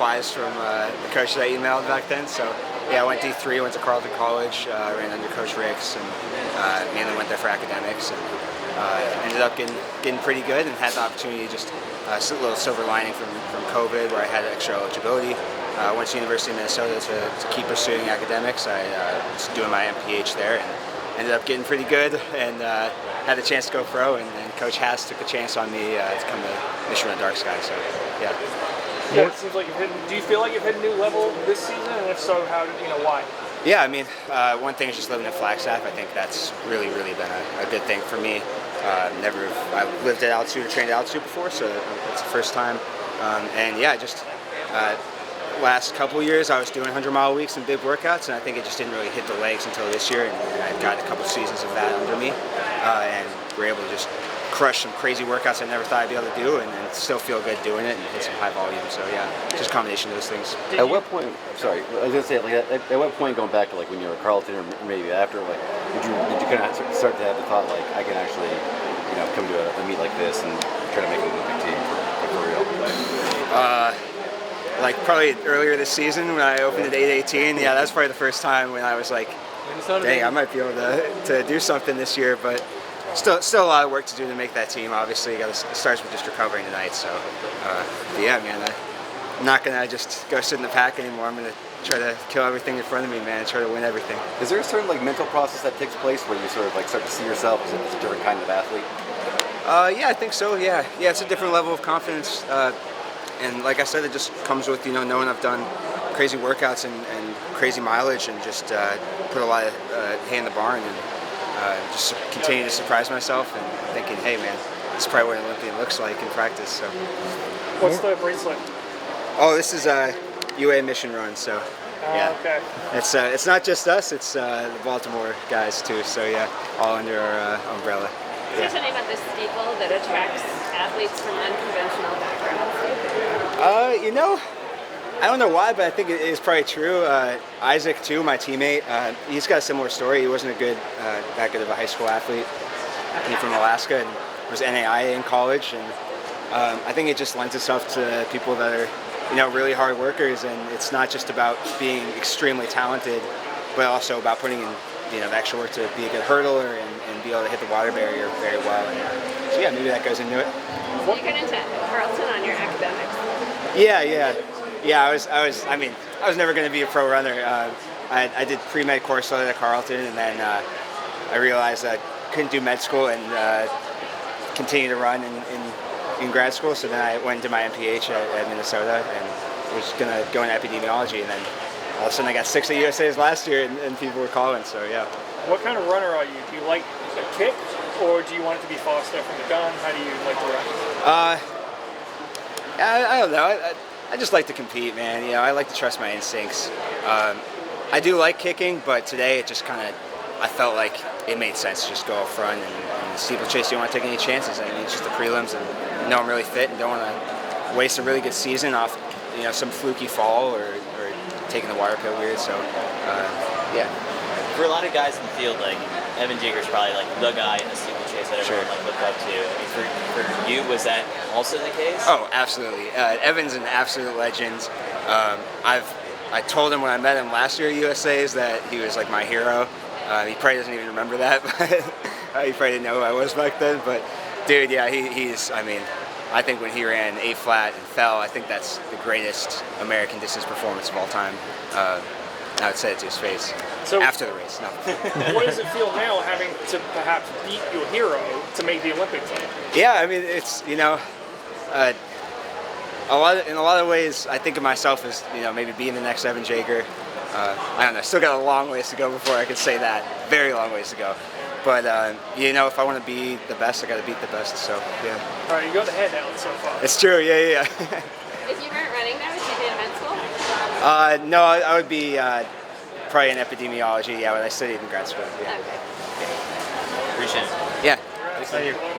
replies from the coach that I emailed back then. So yeah, I went D3, went to Carleton College, ran under Coach Ricks, and mainly went there for academics. And ended up getting pretty good, and had the opportunity, just a little silver lining from COVID, where I had extra eligibility. I went to University of Minnesota to keep pursuing academics. I was doing my MPH there, and ended up getting pretty good, and had a chance to go pro, and Coach Haas took a chance on me to come to Michigan Dark Sky. So yeah. Yeah, it seems like do you feel like you've hit a new level this season, and if so, how? Why? Yeah, I mean, one thing is just living in Flagstaff. I think that's really been a good thing for me. I lived at altitude or trained at altitude before, so it's the first time. And yeah, just last couple of years I was doing 100-mile weeks and big workouts, and I think it just didn't really hit the legs until this year, and I've got a couple seasons of that under me, and we're able to just crush some crazy workouts I never thought I'd be able to do, and still feel good doing it, and hit some high volume. So yeah, just a combination of those things. At what point? Sorry, I was gonna say, like, at what point, going back to like when you were at Carleton or maybe after, like, did you kind of start to have the thought, like, I can actually, come to a meet like this and try to make an Olympic team for real? Like probably earlier this season when I opened at 8:18. Yeah, that's probably the first time when I was like, dang, I might be able to do something this year, but still a lot of work to do to make that team. Obviously, it starts with just recovering tonight. So yeah, man, I'm not gonna just go sit in the pack anymore. I'm gonna try to kill everything in front of me, man, and try to win everything. Is there a certain mental process that takes place where you sort of start to see yourself as a different kind of athlete? Yeah, I think so. Yeah, it's a different level of confidence. And like I said, it just comes with knowing I've done crazy workouts and crazy mileage, and just put a lot of hay in the barn, and just continue to surprise myself, and thinking, hey man, this is probably what an Olympian looks like in practice. So. What's the bracelet? Oh, this is a UA mission run. So yeah, okay. It's not just us; it's the Baltimore guys too. So yeah, all under our umbrella. Is there something about this steeple that attracts athletes from unconventional backgrounds? I don't know why, but I think it is probably true. Isaac, too, my teammate, he's got a similar story. He wasn't that good of a high school athlete. He's from Alaska and was NAIA in college, and I think it just lends itself to people that are, really hard workers, and it's not just about being extremely talented, but also about putting in, the extra work to be a good hurtler and be able to hit the water barrier very well. And, so yeah, maybe that goes into it. So you got into Carleton on your academics? Yeah. I was never going to be a pro runner. I did pre-med course at Carleton, and then I realized I couldn't do med school and continue to run in grad school. So then I went into my MPH at Minnesota and was going to go into epidemiology, and then all of a sudden I got 6 at USA's last year, and people were calling. So yeah. What kind of runner are you? Do you like a kick, or do you want it to be faster from the gun? How do you like to run? I don't know. I just like to compete, man. I like to trust my instincts. I do like kicking, but today it just I felt like it made sense to just go up front, and Steeplechase, you don't want to take any chances. I mean, it's just the prelims, and I'm really fit and don't want to waste a really good season off, some fluky fall or taking the water pill weird. So, yeah. For a lot of guys in the field, like Evan Jager is probably like the guy in the steeplechase that everyone looked up to. I mean, for you, was that also the case? Oh, absolutely. Evan's an absolute legend. I told him when I met him last year at USA's that he was like my hero. He probably doesn't even remember that, but he probably didn't know who I was back then. But dude, yeah, he's. I mean, I think when he ran 8 flat and fell, I think that's the greatest American distance performance of all time. I would say it to his face. So after the race, no. What does it feel now having to perhaps beat your hero to make the Olympic team? Yeah, I mean, it's in a lot of ways, I think of myself as maybe being the next Evan Jager. I don't know. Still got a long ways to go before I could say that. Very long ways to go. But if I want to be the best, I got to beat the best. So yeah. All right, you got the head down so far. It's true. Yeah. If you weren't running now, would you be in med school? No, I would be probably in epidemiology. Yeah, when I studied in grad school. Yeah. Okay. Appreciate it. Yeah. Thank you.